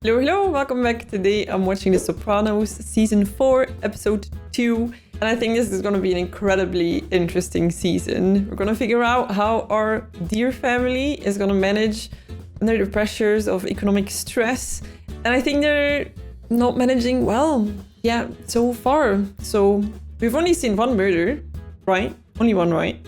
Hello, hello, welcome back. Today I'm watching The Sopranos season 4, episode 2. And I think this is going to be an incredibly interesting season. We're going to figure out how our dear family is going to manage under the pressures of economic stress. And I think they're not managing well, so far. So we've only seen one murder, right? Only one, right?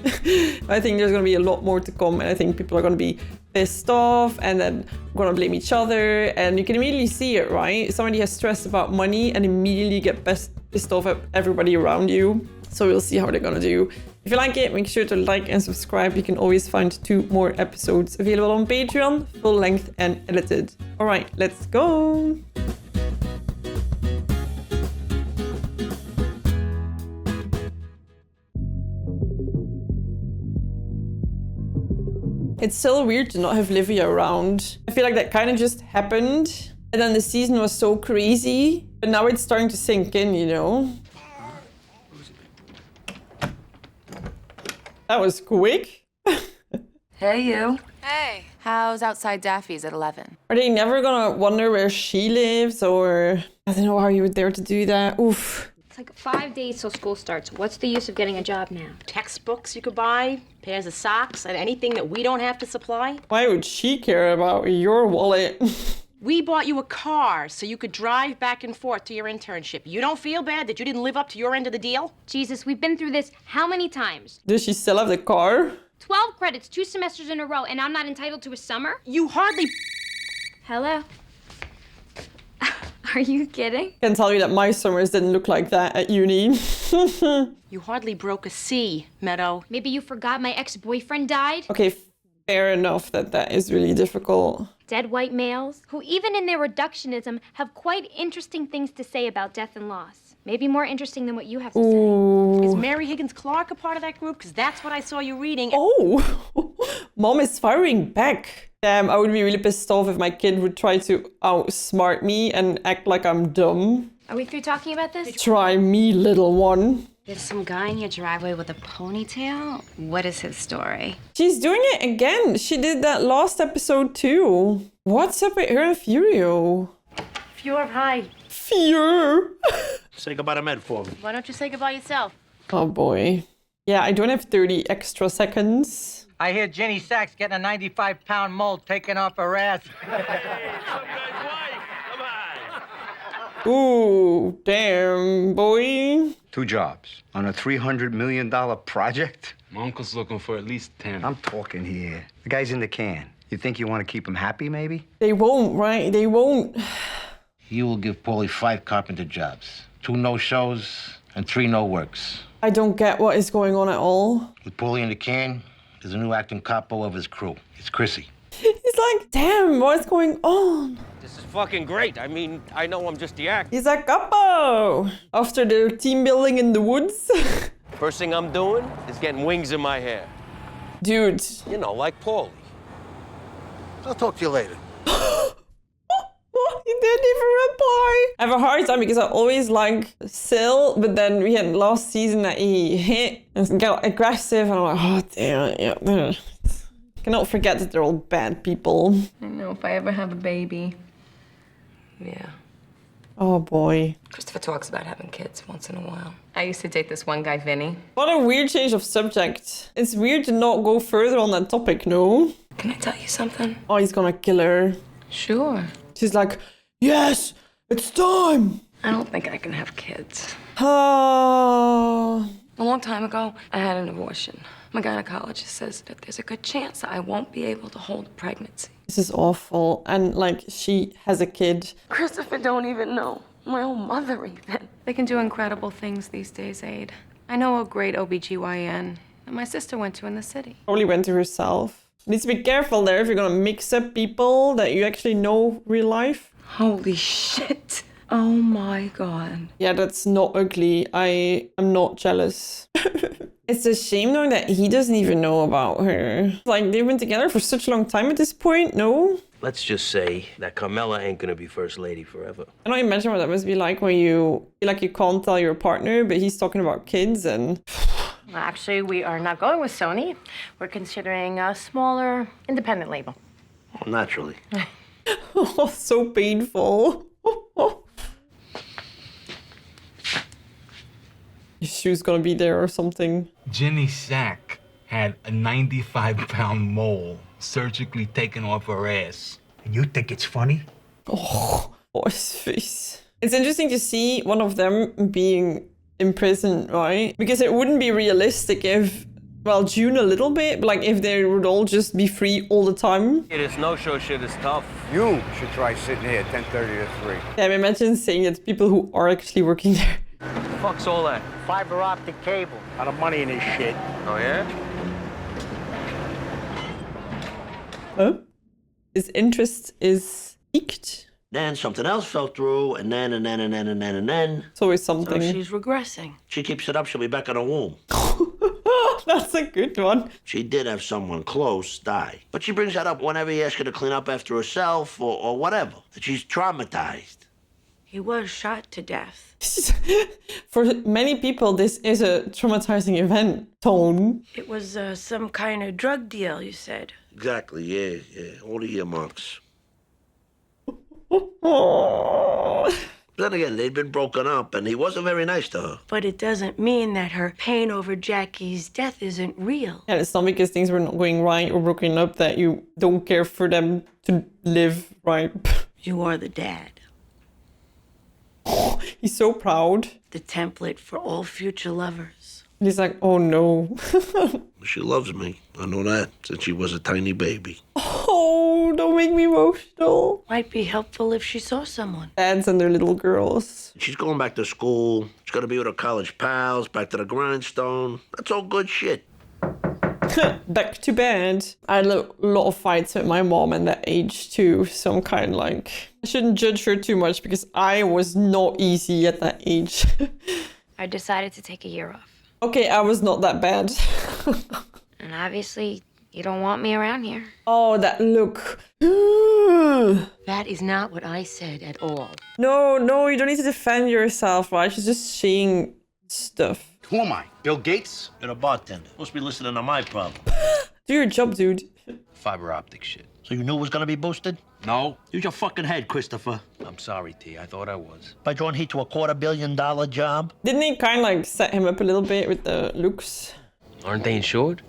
I think there's going to be a lot more to come. And I think people are going to be pissed off and then gonna blame each other, and you can immediately see it, right? Somebody has stress about money and immediately get pissed off at everybody around you. So we'll see how they're gonna do. If you like it, make sure to like and subscribe. You can always find 2 more episodes available on Patreon, full length and edited. All right, let's go. It's still weird to not have Livia around. I feel like that kind of just happened. And then the season was so crazy. But now it's starting to sink in, you know? That was quick. Hey, you. Hey. How's outside Daffy's at 11? Are they never gonna wonder where she lives? Or I don't know how you would dare to do that. Oof. It's like 5 days till school starts. What's the use of getting a job now? Textbooks you could buy, pairs of socks, and anything that we don't have to supply. Why would she care about your wallet? We bought you a car so you could drive back and forth to your internship. You don't feel bad that you didn't live up to your end of the deal? Jesus, we've been through this how many times? Does she still have the car? 12 credits, 2 semesters in a row, and I'm not entitled to a summer? You hardly... Hello? Are you kidding? I can tell you that my summers didn't look like that at uni. You hardly broke a C, Meadow. Maybe you forgot my ex-boyfriend died? Okay, fair enough that is really difficult. Dead white males, who even in their reductionism have quite interesting things to say about death and loss. Maybe more interesting than what you have to say. Is Mary Higgins Clark a part of that group? Because that's what I saw you reading. Oh, Mom is firing back. Damn, I would be really pissed off if my kid would try to outsmart me and act like I'm dumb. Are we through talking about this? Try me, little one. There's some guy in your driveway with a ponytail. What is his story? She's doing it again. She did that last episode too. What's up with her and Furio? Fjord, hi. Fear. Say goodbye to Med for me. Why don't you say goodbye yourself? Oh boy. Yeah, I don't have 30 extra seconds. I hear Jenny Sachs getting a 95-pound mold taken off her ass. Ooh, damn, boy. 2 jobs on a $300 million project? My uncle's looking for at least 10. I'm talking here. The guy's in the can. You think you want to keep him happy, maybe? They won't, right? They won't. You will give Paulie 5 carpenter jobs, 2 no-shows, and 3 no-works. I don't get what is going on at all. With Paulie in the can, there's a new acting capo of his crew. It's Chrissy. He's like, damn, what's going on? This is fucking great. I mean, I know I'm just the actor. He's a capo. After their team building in the woods. First thing I'm doing is getting wings in my hair. Dude. You know, like Paulie. I'll talk to you later. He didn't even reply. I have a hard time because I always like Sil, but then we had last season that he hit and got aggressive, and I'm like, oh damn, yeah. I cannot forget that they're all bad people. I know, if I ever have a baby. Yeah. Oh boy. Christopher talks about having kids once in a while. I used to date this one guy, Vinny. What a weird change of subject. It's weird to not go further on that topic, no? Can I tell you something? Oh, he's gonna kill her. Sure. She's like, yes, it's time. I don't think I can have kids. Oh. A long time ago, I had an abortion. My gynecologist says that there's a good chance that I won't be able to hold a pregnancy. This is awful. And like, she has a kid. Christopher don't even know. My own mother even. They can do incredible things these days, Aid. I know a great OBGYN that my sister went to in the city. Probably went to herself. Needs to be careful there if you're gonna mix up people that you actually know real life. Holy shit. Oh my God. Yeah, that's not ugly. I am not jealous. It's a shame knowing that he doesn't even know about her. Like, they've been together for such a long time at this point, no? Let's just say that Carmela ain't gonna be first lady forever. I don't imagine what that must be like when you feel like you can't tell your partner, but he's talking about kids and... Actually, we are not going with Sony. We're considering a smaller, independent label. Well, naturally. Oh, so painful. His shoe's gonna be there or something. Jenny Sack had a 95-pound mole surgically taken off her ass. And you think it's funny? Oh, his face. It's interesting to see one of them being imprisoned, right? Because it wouldn't be realistic if, well, June a little bit, but like if they would all just be free all the time. Yeah, this no-show shit is tough. You should try sitting here 10:30 to 3. Yeah, I imagine saying it's people who are actually working there. Fuck's all that? Fiber optic cable. A lot of money in this shit. Oh, yeah? Huh? His interest is piqued. Then something else fell through, and then. It's always something. So she's regressing. She keeps it up, she'll be back in the womb. That's a good one. She did have someone close die. But she brings that up whenever he asks her to clean up after herself or whatever. That she's traumatized. He was shot to death. For many people, this is a traumatizing event, Tone. It was some kind of drug deal, you said. Exactly, yeah. All the earmarks. Oh. Then again, they'd been broken up, and he wasn't very nice to her. But it doesn't mean that her pain over Jackie's death isn't real. And it's not because things were not going right or broken up that you don't care for them to live right. You are the dad. He's so proud. The template for all future lovers. And he's like, oh no. She loves me. I know that since she was a tiny baby. Oh, don't make me emotional. Might be helpful if she saw someone. Dads and their little girls. She's going back to school. She's going to be with her college pals, back to the grindstone. That's all good shit. Back to bed. I had a lot of fights with my mom at that age too, so I'm kind of like, I shouldn't judge her too much because I was not easy at that age. I decided to take a year off. Okay, I was not that bad. And obviously, you don't want me around here. Oh, that look. That is not what I said at all. No, you don't need to defend yourself, right? She's just saying stuff. Who am I? Bill Gates? You're a bartender. Supposed to be listening to my problem. Do your job, dude. Fiber optic shit. So you knew it was gonna be boosted? No. Use your fucking head, Christopher. I'm sorry, T. I thought I was. By drawing heat to a $250 million job? Didn't he kind of like set him up a little bit with the looks? Aren't they insured?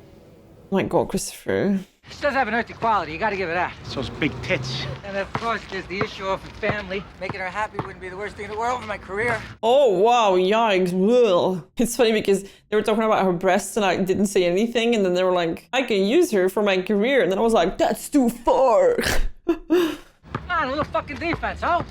Oh my god, Christopher. She does have an earthy quality, you gotta give her that. It's those big tits. And of course, there's the issue of her family. Making her happy wouldn't be the worst thing in the world for my career. Oh, wow, yikes. Ugh. It's funny because they were talking about her breasts and I didn't say anything. And then they were like, I can use her for my career. And then I was like, that's too far. Come on, a little fucking defense, huh?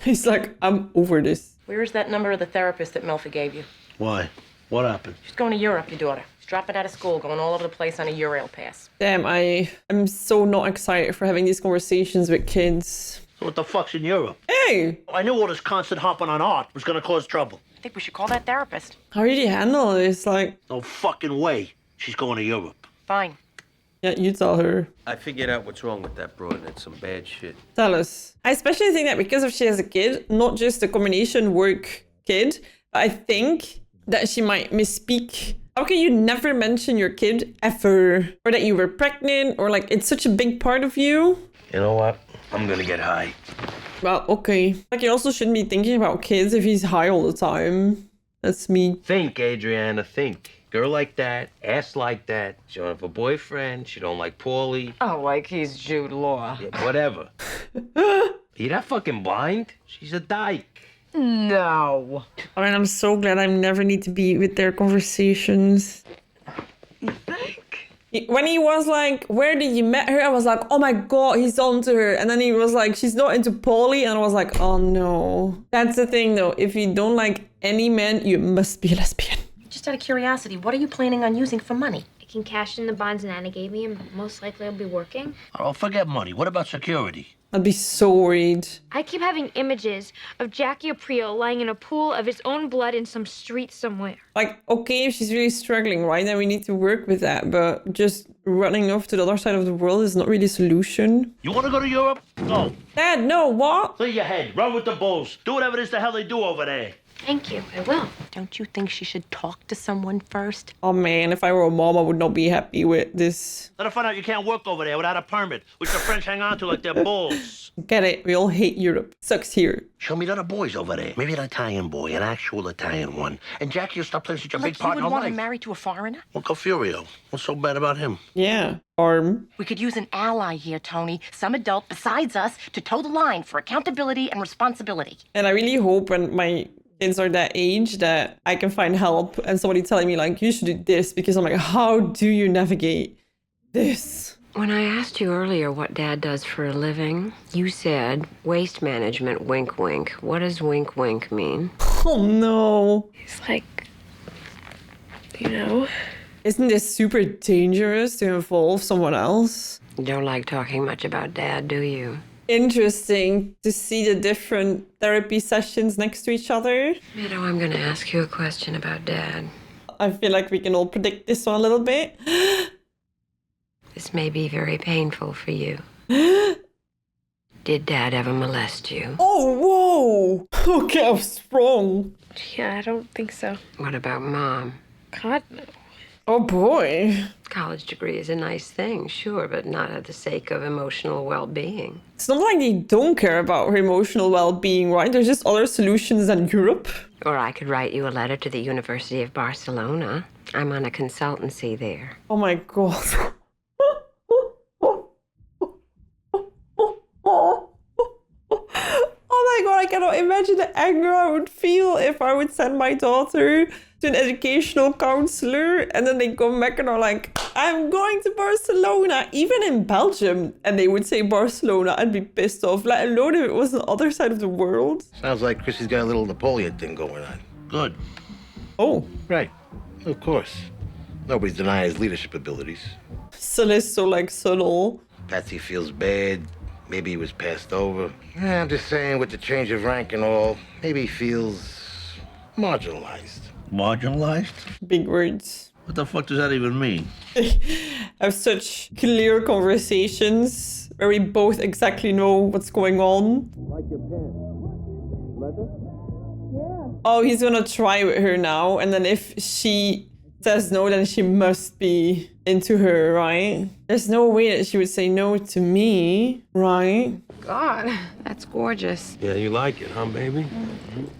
He's like, I'm over this. Where's that number of the therapist that Melfi gave you? Why? What happened? She's going to Europe, your daughter. She's dropping out of school, going all over the place on a Eurail pass. Damn, I am so not excited for having these conversations with kids. What the fuck's in Europe? Hey! I knew all this constant hopping on art was gonna cause trouble. I think we should call that therapist. How did you handle this? Like, No fucking way she's going to Europe. Fine. yeah, you tell her. I figured out what's wrong with that broad. It's some bad shit. Tell us. I especially think that because if she has a kid, not just a combination work kid, I think that she might misspeak. How can you never mention your kid ever? Or that you were pregnant, or like it's such a big part of you? You know what? I'm gonna get high. Well, okay. Like you also shouldn't be thinking about kids if he's high all the time. That's me. Think, Adriana, think. Girl like that, ass like that. She don't have a boyfriend. She don't like Paulie. Oh, like he's Jude Law. Yeah, whatever. You that fucking blind? She's a dyke. No. I mean, I'm so glad I never need to be with their conversations. You think? When he was like, where did you met her? I was like, oh my god, he's onto her. And then he was like, she's not into Paulie. And I was like, oh no. That's the thing though. If you don't like any man, you must be a lesbian. Just out of curiosity, what are you planning on using for money? I can cash in the bonds Nana gave me, and most likely I'll be working. Oh, forget money. What about security? I'd be so worried. I keep having images of Jackie Aprile lying in a pool of his own blood in some street somewhere. Like, okay, if she's really struggling, right, then we need to work with that. But just running off to the other side of the world is not really a solution. You want to go to Europe? Go. Dad, no, what? Clear your head. Run with the bulls. Do whatever it is the hell they do over there. Thank you, I will. Don't you think she should talk to someone first? Oh man, if I were a mom, I would not be happy with this. Let her find out you can't work over there without a permit, which the French hang on to like they're bulls. Get it? We all hate Europe. Sucks here. She'll meet other boys over there. Maybe an Italian boy, an actual Italian one. And Jackie will stop playing such a big part in you her would want life. him married to a foreigner? Uncle Furio. What's so bad about him? Yeah. Arm. We could use an ally here, Tony. Some adult besides us to toe the line for accountability and responsibility. And I really hope when my kids are that age that I can find help and somebody telling me like, you should do this, because I'm like, how do you navigate this? When I asked you earlier what Dad does for a living, you said waste management, wink, wink. What does wink, wink mean? Oh no. He's like, you know. Isn't this super dangerous to involve someone else? You don't like talking much about Dad, do you? Interesting to see the different therapy sessions next to each other. Meadow, I'm gonna ask you a question about Dad. I feel like we can all predict this one a little bit. This may be very painful for you. Did Dad ever molest you? Oh, whoa! Okay, I was wrong. Yeah, I don't think so. What about Mom? God, no. Oh boy. College degree is a nice thing, sure, but not at the sake of emotional well-being. It's not like they don't care about her emotional well-being, right? There's just other solutions than Europe. Or I could write you a letter to the University of Barcelona. I'm on a consultancy there. Oh my god. Oh my god, I cannot imagine the anger I would feel if I would send my daughter to an educational counselor and then they come back and are like, I'm going to Barcelona, even in Belgium, and they would say Barcelona, I'd be pissed off, let alone if it was the other side of the world. Sounds like Chrissy's got a little Napoleon thing going on. Good. Oh. Right. Of course. Nobody's denying his leadership abilities. Still is so like subtle. Patsy feels bad. Maybe he was passed over. Yeah, I'm just saying, with the change of rank and all, maybe he feels marginalized. Marginalized? Big words. What the fuck does that even mean? Have such clear conversations where we both exactly know what's going on. Like your pen. Leather? Yeah. Oh, he's gonna try with her now, and then if she says no, then she must be into her, right? There's no way that she would say no to me, right? God, that's gorgeous. Yeah, you like it, huh, baby?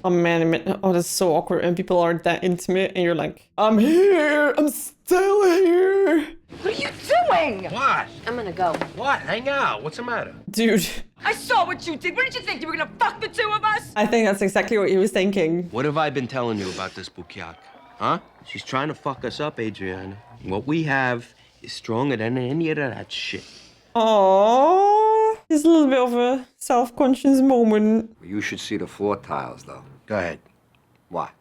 Oh man, oh, that's so awkward. And people are that intimate, and you're like, I'm here, I'm still here. What are you doing? What? I'm gonna go. What? Hang out. What's the matter? Dude. I saw what you did. What did you think? You were gonna fuck the two of us? I think that's exactly what he was thinking. What have I been telling you about this Bukiak? Huh? She's trying to fuck us up, Adriana. What we have is stronger than any of that shit. Aww. It's a little bit of a self-conscious moment. You should see the floor tiles, though. Go ahead. What?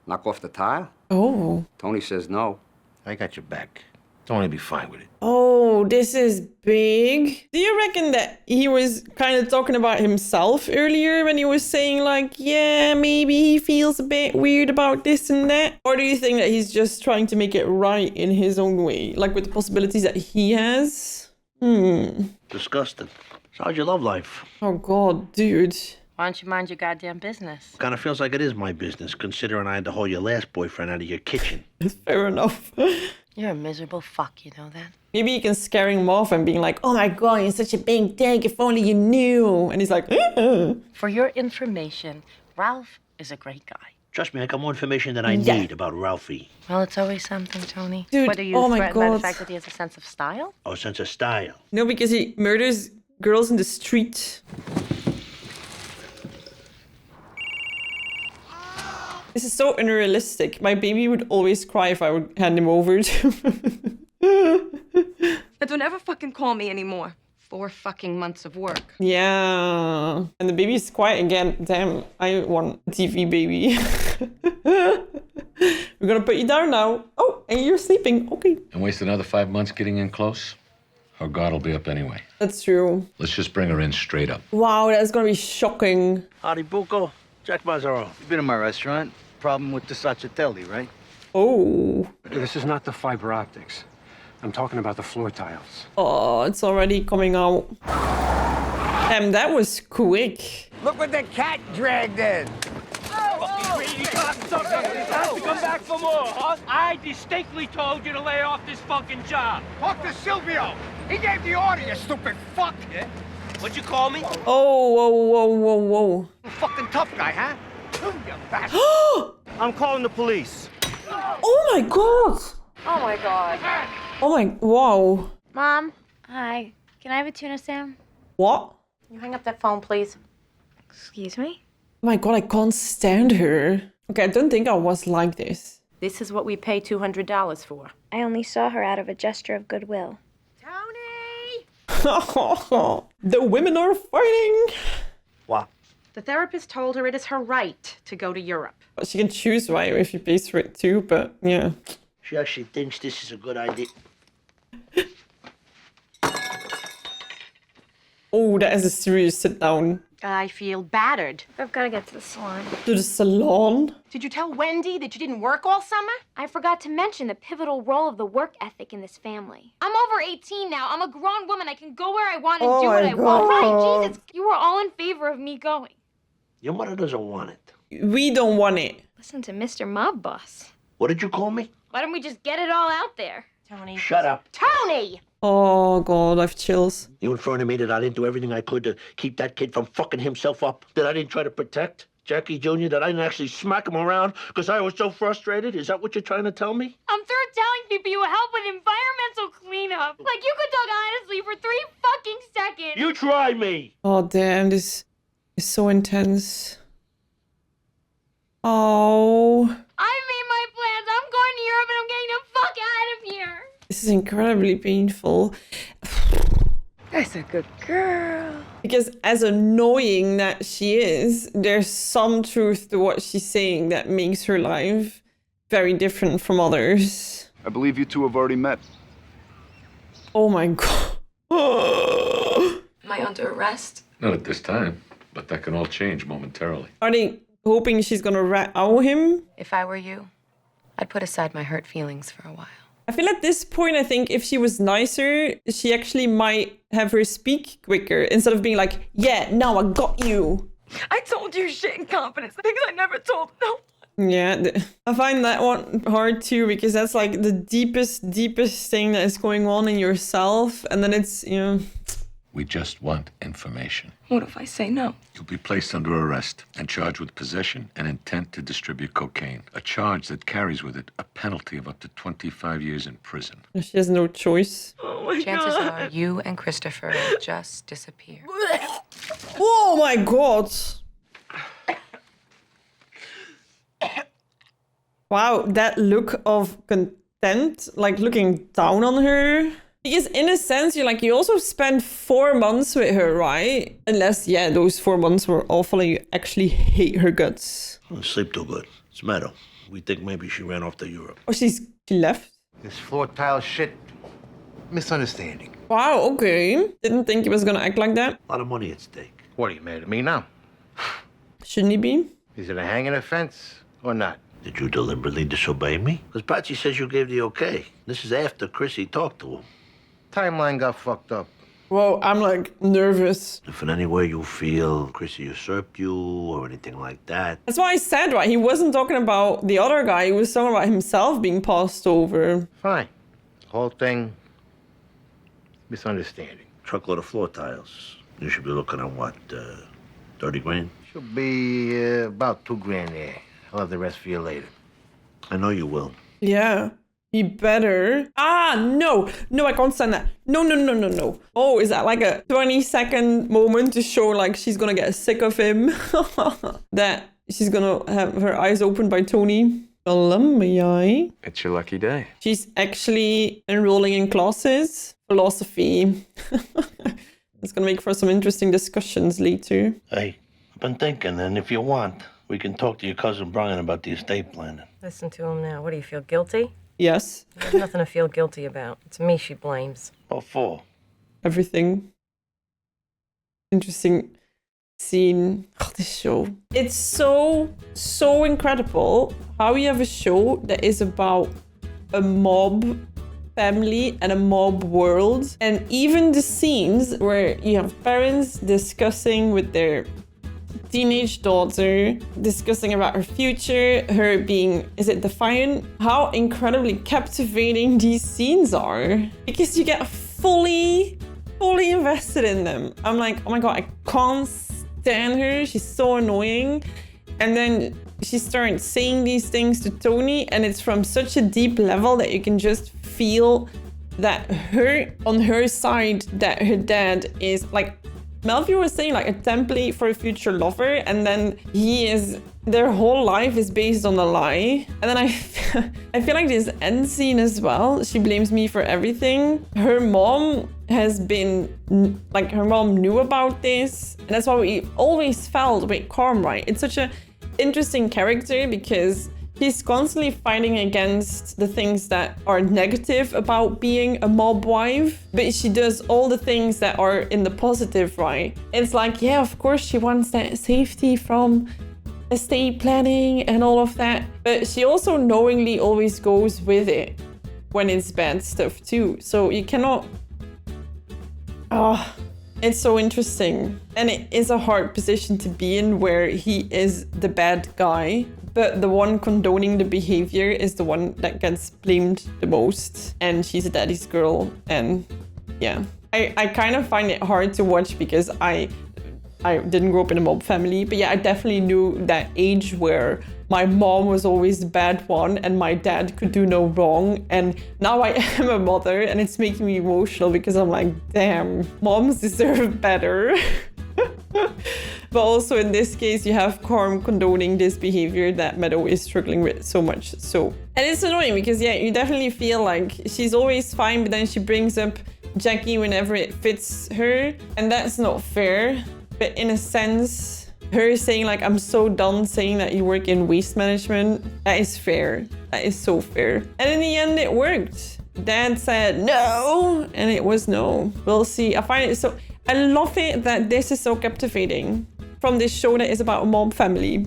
Knock off the tile? Oh. Tony says no. I got your back. Tony will be fine with it. Oh, this is big. Do you reckon that he was kind of talking about himself earlier when he was saying like, yeah, maybe he feels a bit weird about this and that? Or do you think that he's just trying to make it right in his own way? Like with the possibilities that he has? Disgusting. So how's your love life? Oh God, dude. Why don't you mind your goddamn business? Kind of feels like it is my business, considering I had to haul your last boyfriend out of your kitchen. Fair enough. You're a miserable fuck, you know that? Maybe you can scare him off and being like, oh my God, you're such a big dick, if only you knew. And he's like, For your information, Ralph is a great guy. Trust me, I got more information than I need about Ralphie. Well, it's always something, Tony. Dude, What are you oh my threatened by the God. fact that he has a sense of style? Oh, sense of style. No, because he murders girls in the street. This is so unrealistic. My baby would always cry if I would hand him over to him. And don't ever fucking call me anymore. 4 fucking months of work. Yeah. And the baby's quiet again. Damn, I want a TV baby. We're gonna put you down now. Oh, and you're sleeping. Okay. And waste another 5 months getting in close? Her guard will be up anyway. That's true. Let's just bring her in straight up. Wow, that's gonna be shocking. Howdy, Buko. Jack Mazzaro. You've been in my restaurant. Problem with the Sacchatelli, right? Oh. This is not the fiber optics. I'm talking about the floor tiles. Oh, it's already coming out. Damn, that was quick. Look what the cat dragged in. Come back for more, huh? I distinctly told you to lay off this fucking job. Talk to Silvio. He gave the order, you stupid fuck. Yeah? What'd you call me? Oh, whoa. You fucking tough guy, huh? You bastard. I'm calling the police. Oh my god. Oh my god. Oh my, wow. Mom, hi. Can I have a tuna Sam? What? You hang up that phone, please. Excuse me? Oh my god, I can't stand her. Okay, I don't think I was like this. This is what we pay $200 for. I only saw her out of a gesture of goodwill. The women are fighting. What? The therapist told her it is her right to go to Europe. Well, she can choose, right, if she pays for it too, but yeah. She actually thinks this is a good idea. Oh, that is a serious sit down. I feel battered. I've got to get to the salon. To the salon? Did you tell Wendy that you didn't work all summer? I forgot to mention the pivotal role of the work ethic in this family. I'm over 18 now. I'm a grown woman. I can go where I want and do what I want. Right, Jesus. You were all in favor of me going. Your mother doesn't want it. We don't want it. Listen to Mr. Mob Boss. What did you call me? Why don't we just get it all out there? Tony. Shut up. Tony! Oh god, I've chills. You in front of me that I didn't do everything I could to keep that kid from fucking himself up? That I didn't try to protect Jackie Jr.? That I didn't actually smack him around because I was so frustrated? Is that what you're trying to tell me? I'm through telling people you help with environmental cleanup. Like you could talk honestly for 3 fucking seconds. You try me! Oh damn, this is so intense. Oh. I made my plans. I'm going to Europe and I'm getting the fuck out of here. This is incredibly painful. That's a good girl. Because as annoying that she is, there's some truth to what she's saying that makes her life very different from others. I believe you two have already met. Oh my god. Am I under arrest? Not at this time, but that can all change momentarily. Are they hoping she's gonna rat out him? If I were you, I'd put aside my hurt feelings for a while. I feel at this point, I think if she was nicer, she actually might have her speak quicker instead of being like, yeah, now I got you. I told you shit in confidence, things I never told no one. Yeah, I find that one hard too, because that's like the deepest thing that is going on in yourself. And then it's, you know. We just want information. What if I say no? You'll be placed under arrest and charged with possession and intent to distribute cocaine, a charge that carries with it a penalty of up to 25 years in prison. She has no choice. Oh my Chances God. are you and Christopher will just disappear. Oh my god. Wow, that look of contempt, like looking down on her. Because in a sense, you also spent 4 months with her, right? Unless, yeah, those 4 months were awful and you actually hate her guts. I don't sleep too good. It's Meadow. We think maybe she ran off to Europe. Oh, she left? This floor tile shit, misunderstanding. Wow, okay. Didn't think he was gonna act like that. A lot of money at stake. What, are you mad at me now? Shouldn't he be? Is it a hanging offense or not? Did you deliberately disobey me? Because Patsy says you gave the okay. This is after Chrissy talked to him. Timeline got fucked up. Whoa, I'm like nervous. If in any way you feel Chrissy usurped you or anything like that. That's why I said, right? He wasn't talking about the other guy. He was talking about himself being passed over. Fine. Whole thing, misunderstanding. Truckload of floor tiles. You should be looking at what, 30 grand? Should be about 2 grand there. I'll have the rest for you later. I know you will. Yeah. He better. Ah, no. No, I can't stand that. No. Oh, is that like a 20-second moment to show like she's gonna get sick of him? That she's gonna have her eyes opened by Tony. Columbia. It's your lucky day. She's actually enrolling in classes. Philosophy. It's gonna make for some interesting discussions later. Hey, I've been thinking, and if you want, we can talk to your cousin Brian about the estate planning. Listen to him now. What, do you feel guilty? Yes. There's nothing to feel guilty about. It's me she blames. What for? Everything. Interesting scene. Oh, this show. It's so incredible how you have a show that is about a mob family and a mob world. And even the scenes where you have parents discussing with their teenage daughter, discussing about her future, her being, is it defiant? How incredibly captivating these scenes are. Because you get fully invested in them. I'm like, oh my god, I can't stand her. She's so annoying. And then she starts saying these things to Tony, and it's from such a deep level that you can just feel that on her side, that her dad is like, Melville was saying, like a template for a future lover, and then their whole life is based on a lie. And then I feel like this end scene as well, she blames me for everything. Her mom has been, like, her mom knew about this, and that's what we always felt with Carm, right? It's such a interesting character because he's constantly fighting against the things that are negative about being a mob wife, but she does all the things that are in the positive, right? It's like, yeah, of course she wants that safety from estate planning and all of that, but she also knowingly always goes with it when it's bad stuff too. So you cannot... It's so interesting. And it is a hard position to be in where he is the bad guy, but the one condoning the behavior is the one that gets blamed the most. And she's a daddy's girl. And yeah, I kind of find it hard to watch because I didn't grow up in a mob family. But yeah, I definitely knew that age where my mom was always the bad one and my dad could do no wrong. And now I am a mother and it's making me emotional because I'm like, damn, moms deserve better. But also in this case, you have Carm condoning this behavior that Meadow is struggling with so much. So, and it's annoying because yeah, you definitely feel like she's always fine, but then she brings up Jackie whenever it fits her. And that's not fair. But in a sense, her saying like, I'm so done saying that you work in waste management, that is fair. That is so fair. And in the end, it worked. Dad said no, and it was no. We'll see. I find it so... I love it that this is so captivating from this show that is about a mob family.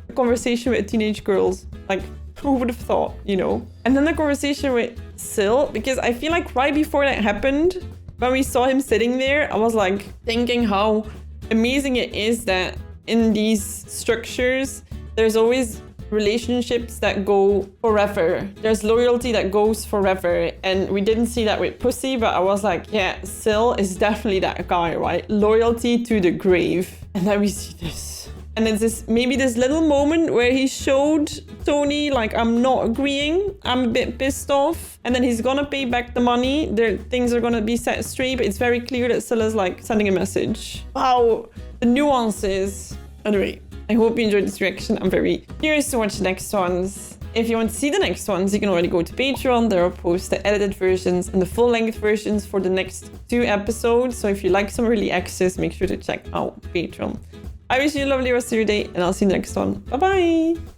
A conversation with teenage girls. Like, who would have thought, you know? And then the conversation with Sil, because I feel like right before that happened, when we saw him sitting there, I was like thinking how amazing it is that in these structures, there's always relationships that go forever. There's loyalty that goes forever. And we didn't see that with Pussy, but I was like, yeah, Sil is definitely that guy, right? Loyalty to the grave. And then we see this. And it's this, maybe this little moment where he showed Tony, like, I'm not agreeing. I'm a bit pissed off. And then he's gonna pay back the money. Things are gonna be set straight, but it's very clear that Sil is like sending a message. Wow, the nuances. Anyway, I hope you enjoyed this reaction. I'm very curious to watch the next ones. If you want to see the next ones, you can already go to Patreon. There I'll post the edited versions and the full-length versions for the next 2 episodes. So if you like some early access, make sure to check out Patreon. I wish you a lovely rest of your day, and I'll see you next one. Bye-bye!